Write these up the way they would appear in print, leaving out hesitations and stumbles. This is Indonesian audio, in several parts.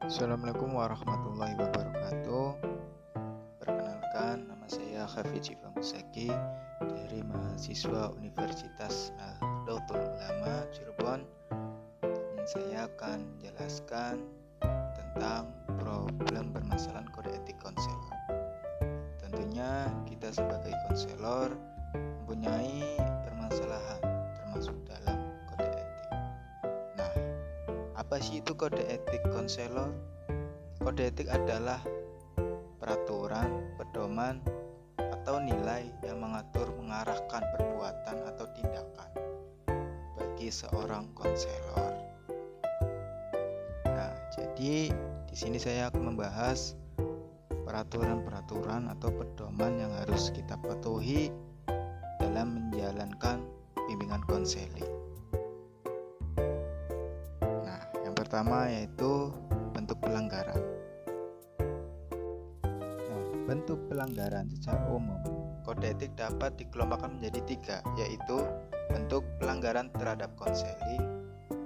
Assalamualaikum warahmatullahi wabarakatuh. Perkenalkan, nama saya Hafidz Syifa Musaki dari mahasiswa Universitas Nahdlatul Ulama Cirebon. Dan saya akan menjelaskan tentang problem permasalahan kode etik konselor. Tentunya kita sebagai konselor mempunyai permasalahan termasuk dalam kode etik. Nah, apa sih itu kode etik konselor? Kode etik adalah peraturan, pedoman, atau nilai yang mengarahkan perbuatan atau tindakan bagi seorang konselor. Nah, jadi di sini saya akan membahas peraturan-peraturan atau pedoman yang harus kita patuhi dalam menjalankan bimbingan konseling. Nah, yang pertama yaitu bentuk pelanggaran. Nah, bentuk pelanggaran secara umum, kode etik dapat dikelompokkan menjadi 3, yaitu bentuk pelanggaran terhadap konseling,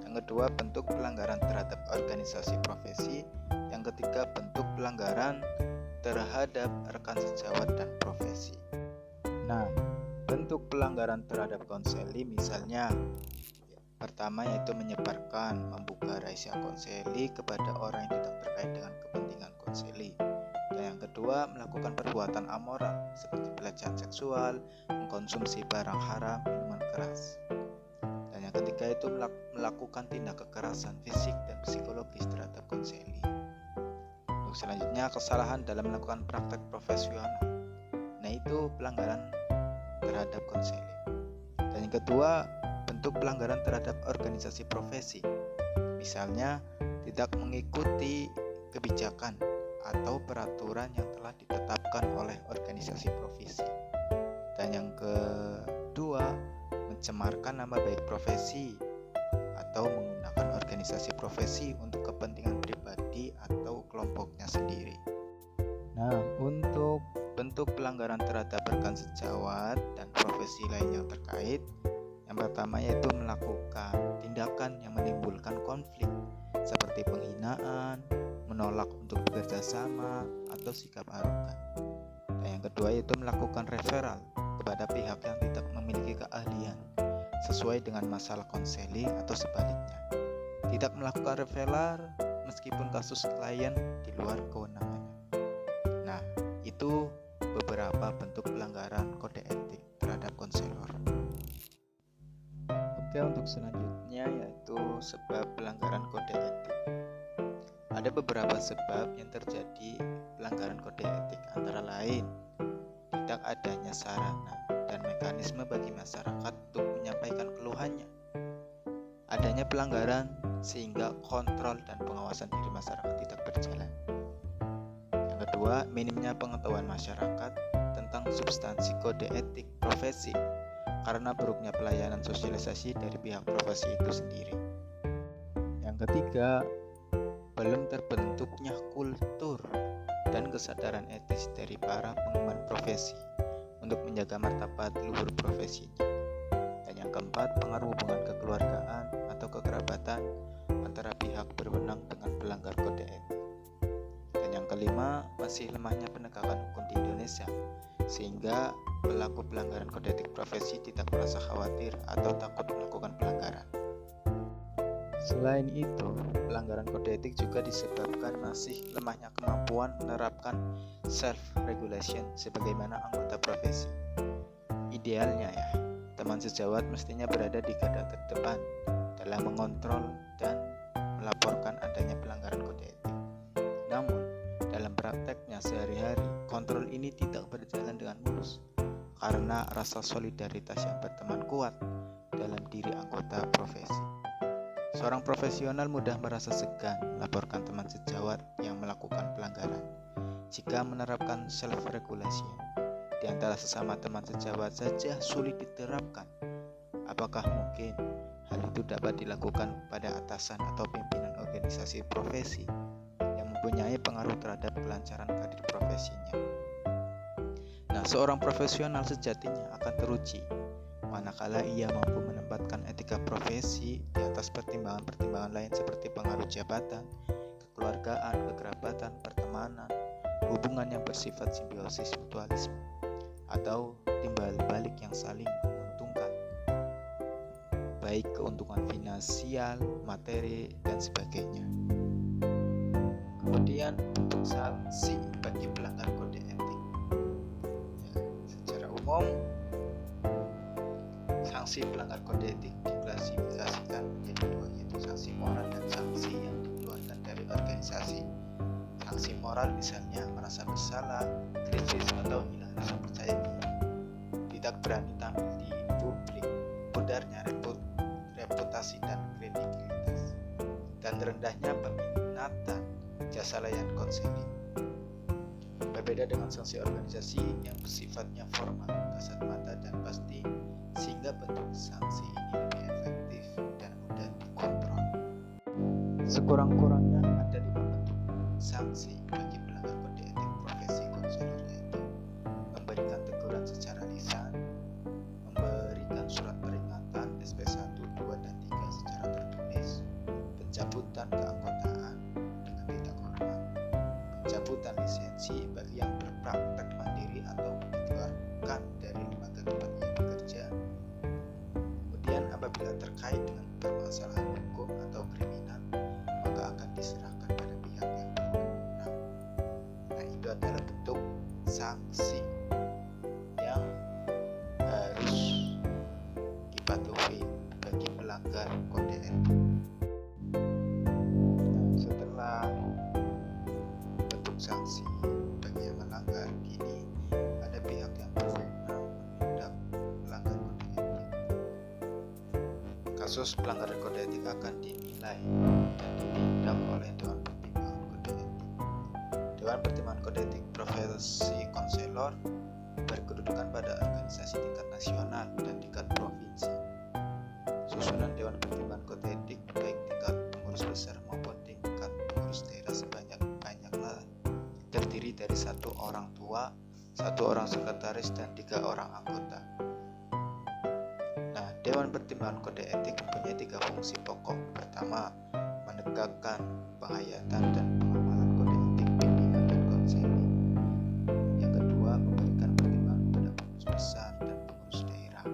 yang kedua bentuk pelanggaran terhadap organisasi profesi, yang ketiga bentuk pelanggaran terhadap rekan sejawat dan profesi. Nah, bentuk pelanggaran terhadap konseling misalnya pertama yaitu menyebarkan, membuka rahasia konseli kepada orang yang tidak terkait dengan kepentingan konseli. Dan yang kedua, melakukan perbuatan amoral seperti pelecehan seksual, mengkonsumsi barang haram, minuman keras. Dan yang ketiga itu melakukan tindak kekerasan fisik dan psikologis terhadap konseli. Untuk selanjutnya, kesalahan dalam melakukan praktek profesional. Nah, itu pelanggaran terhadap konseli. Dan yang kedua, bentuk pelanggaran terhadap organisasi profesi, misalnya tidak mengikuti kebijakan atau peraturan yang telah ditetapkan oleh organisasi profesi. Dan yang kedua, mencemarkan nama baik profesi atau menggunakan organisasi profesi untuk kepentingan pribadi atau kelompoknya sendiri. Nah, untuk bentuk pelanggaran terhadap rekan sejawat dan profesi lain yang terkait, yang pertama yaitu melakukan tindakan yang menimbulkan konflik seperti penghinaan, menolak untuk bekerja sama, atau sikap arogan. Dan yang kedua yaitu melakukan referral kepada pihak yang tidak memiliki keahlian sesuai dengan masalah konseling atau sebaliknya. Tidak melakukan referral meskipun kasus klien di luar kewenangannya. Nah, itu beberapa bentuk pelanggaran kode etik terhadap konselor. Oke, untuk selanjutnya yaitu sebab pelanggaran kode etik. Ada beberapa sebab yang terjadi pelanggaran kode etik, antara lain tidak adanya sarana dan mekanisme bagi masyarakat untuk menyampaikan keluhannya, adanya pelanggaran sehingga kontrol dan pengawasan diri masyarakat tidak berjalan. Yang kedua, minimnya pengetahuan masyarakat tentang substansi kode etik profesi karena buruknya pelayanan sosialisasi dari pihak profesi itu sendiri. Yang ketiga, belum terbentuknya kultur dan kesadaran etis dari para pengemban profesi untuk menjaga martabat luhur profesinya. Dan yang keempat, pengaruh hubungan kekeluargaan atau kekerabatan antara pihak berwenang dengan pelanggar kode etik. Dan yang kelima, masih lemahnya penegakan hukum di Indonesia, sehingga pelaku pelanggaran kode etik profesi tidak merasa khawatir atau takut melakukan pelanggaran. Selain itu, pelanggaran kode etik juga disebabkan masih lemahnya kemampuan menerapkan self-regulation sebagaimana anggota profesi. Idealnya ya, teman sejawat mestinya berada di garda terdepan dalam mengontrol dan melaporkan adanya pelanggaran kode etik. Namun, dalam prakteknya sehari-hari, kontrol ini tidak berjalan dengan mulus karena rasa solidaritas yang berteman kuat dalam diri anggota profesi. Seorang profesional mudah merasa segan melaporkan teman sejawat yang melakukan pelanggaran. Jika menerapkan self-regulation di antara sesama teman sejawat saja sulit diterapkan, apakah mungkin hal itu dapat dilakukan pada atasan atau pimpinan organisasi profesi yang mempunyai pengaruh terhadap kelancaran karir profesinya? Nah, seorang profesional sejatinya akan teruji manakala ia mampu menempatkan etika profesi di atas pertimbangan-pertimbangan lain seperti pengaruh jabatan, kekeluargaan, kekerabatan, pertemanan, hubungan yang bersifat simbiosis mutualisme, atau timbal balik yang saling menguntungkan, baik keuntungan finansial, materi, dan sebagainya. Kemudian untuk sanksi bagi pelanggar kode etik, secara umum sanksi pelanggar kode etik diklasifikasikan menjadi dua, yaitu sanksi moral dan sanksi yang dikeluarkan dari organisasi. Sanksi moral misalnya merasa bersalah, kritis, atau hilang rasa percaya diri, tidak berani tampil di publik, pudarnya reputasi dan kredibilitas, dan rendahnya peminatan jasa layanan konseling. Berbeda dengan sanksi organisasi yang bersifatnya formal, kasat mata, dan pasti, sehingga bentuk sanksi ini lebih efektif dan mudah dikontrol. Sekurang-kurangnya ada 5 bentuk sanksi bagi pelanggar kode etik profesi konselor, yaitu memberikan teguran secara lisan, memberikan surat peringatan SP1, 2, dan 3 secara tertulis, pencabutan keanggotaan dengan tidak hormat, pencabutan lisensi bagi yang berpraktek mandiri atau dikeluarkan dari lembaga tempat ia bekerja. Kemudian apabila terkait dengan permasalahan hukum atau kriminal, maka akan diserahkan pada pihak yang berwenang. Nah, itu adalah bentuk sanksi yang harus dipatuhi bagi pelanggar kode etik. Nah, setelah bentuk sanksi bagi yang melanggar, kini ada pihak yang berwenang menindak pelanggar kode etik. Kasus pelanggaran kode etik akan dinilai dan ditindak oleh Dewan Pertimbangan Kode Etik. Dewan Pertimbangan Kode Etik profesi konselor berkedudukan pada organisasi tingkat nasional dan tingkat provinsi. Susunan Dewan Pertimbangan Kode Etik baik tingkat pengurus besar maupun tingkat pengurus daerah sebanyak-banyaknya terdiri dari 1 orang tua, 1 orang sekretaris, dan 3 orang anggota. Nah, Dewan Pertimbangan Kode Etik mempunyai 3 fungsi pokok. Pertama, menegakkan penghayatan dan pengamalan kode etik pimpinan dan konseling. Yang kedua, memberikan pertimbangan kepada pengurus besar dan pengurus daerah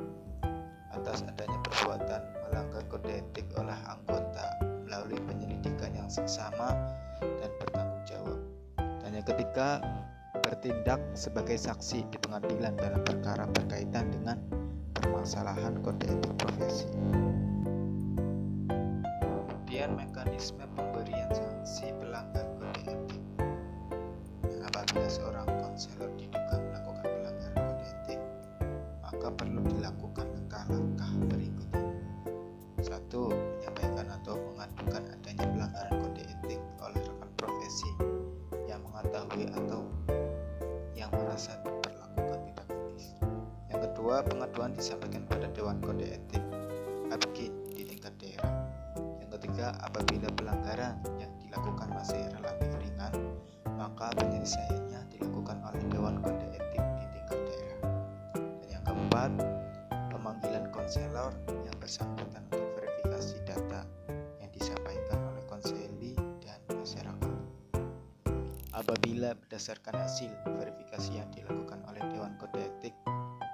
atas adanya perbuatan melanggar kode etik oleh anggota melalui penyelidikan yang seksama dan bertanggung jawab. Dan yang ketiga, bertindak sebagai saksi di pengadilan dalam perkara berkaitan dengan permasalahan kode etik profesi. Kemudian mekanisme pemberian sanksi pelanggar kode etik. Nah, apabila seorang konselor diduga melakukan pelanggaran kode etik, maka perlu dilakukan langkah-langkah berikut ini. 1. Menyampaikan atau mengadukan adanya pelanggaran kode etik oleh rekan profesi yang mengetahui atau yang merasa diperlakukan tidak etis. Yang kedua, pengaduan disampaikan pada Dewan Kode Etik APKIN di tingkat daerah. Yang ketiga, apabila pelanggaran yang dilakukan masih relatif ringan, maka penyelesaiannya dilakukan oleh Dewan Kode Etik di tingkat daerah. Dan yang keempat, pemanggilan konselor yang bersangkutan untuk verifikasi data yang disampaikan oleh konseli dan masyarakat. Apabila berdasarkan hasil verifikasi yang dilakukan oleh Dewan Kode Etik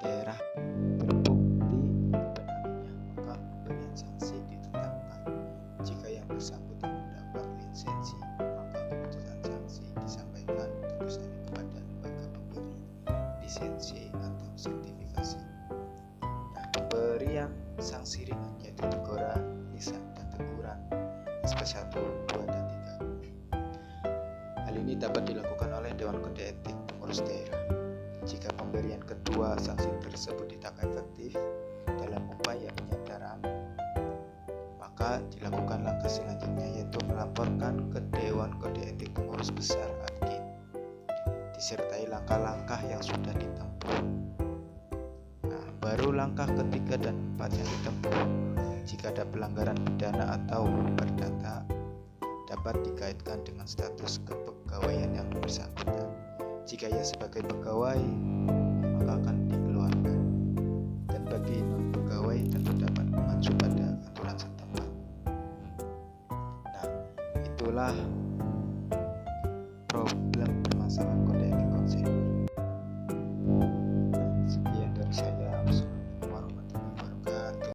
daerah terbukti benarnya, maka pemberian sanksi ditetapkan. Jika yang bersangkutan mendapat lisensi, maka keputusan sanksi disampaikan tentu saja kepada lembaga pemberi lisensi atau sertifikasi. Nah, pemberian sanksi ringan yaitu teguran lisan dan teguran SP1, 2, dan 3. Hal ini dapat dilakukan oleh Dewan Kode Etik pengurus daerah. Jika pemberian kedua sanksi tersebut tidak efektif dalam upaya penyandaran, maka dilakukan langkah selanjutnya, yaitu melaporkan ke Dewan Kode Etik pengurus besar APKIN, disertai langkah-langkah yang sudah ditempuh. Nah, baru langkah ketiga dan 4 yang ditempuh. Jika ada pelanggaran pidana atau perdata, dapat dikaitkan dengan status kepegawaian yang bersangkutan. Jika ia sebagai pegawai, maka akan dikeluarkan. Dan bagi non-pegawai tentu dapat mengacu pada aturan setempat. Nah, itulah goblok.